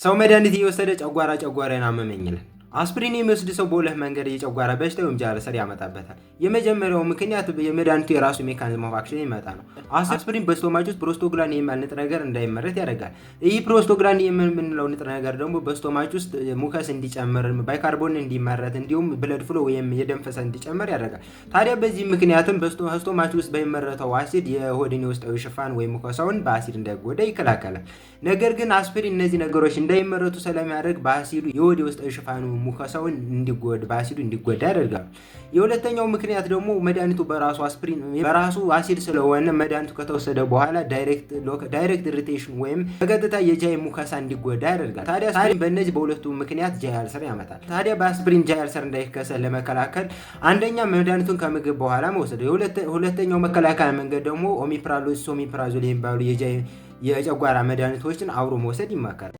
ሰው መድኃኒት እየወሰደ ጨጓራዬን አመመኝ ይላል። አስፕሪን የሚወስድ ሰው በሁለት መንገድ የጨጓራ በሽታ ወይም ጃር ሰር ያመጣበታል። የመጀመሪያው ምክንያት የመድኃኒቱ የራሱ ሜካኒዝም ኦፍ አክሽን ይመጣ ነው። አስፕሪን በስቶማች ውስጥ ፕሮስቶግላንድ የሚባል ንጥረ ነገር እንዳይመረት ያደርጋል። ይህ ፕሮስቶግላንድ የምንለው ንጥረ ነገር ደግሞ በስቶማች ውስጥ ሙከስ እንዲጨምር፣ ባይካርቦን እንዲመረት እንዲሁም ብለድ ፍሎ ወይም የደም ፍሰት እንዲጨምር ያደርጋል። ታዲያ በዚህ ምክንያትም በስቶማች ውስጥ በሚመረተው አሲድ የሆድን የውስጣዊ ሽፋን ወይም ሙከሳውን በአሲድ እንዳይጎዳ ይከላከላል። ነገር ግን አስፕሪን እነዚህ ነገሮች እንዳይመረቱ ስለሚያደርግ በአሲዱ የሆድ የውስጣዊ ሽፋኑ ሙከሳውን በአሲዱ እንዲጎዳ ያደርጋል። የሁለተኛው ምክንያት ደግሞ መድኃኒቱ በራሱ አሲድ ስለሆነ መድኃኒቱ ከተወሰደ በኋላ ዳይሬክት ኢሪቴሽን ወይም በቀጥታ የጃይ ሙከሳ እንዲጎዳ ያደርጋል። ታዲያ አስፕሪን በእነዚህ በሁለቱ ምክንያት ጃይ አልሰር ያመጣል። ታዲያ በአስፕሪን ጃይ አልሰር እንዳይከሰት ለመከላከል አንደኛ መድኃኒቱን ከምግብ በኋላ መውሰድ፣ ሁለተኛው መከላከያ መንገድ ደግሞ ኦሚፕራዞል የሚባሉ የጨጓራ መድኃኒቶችን አብሮ መውሰድ ይመከራል።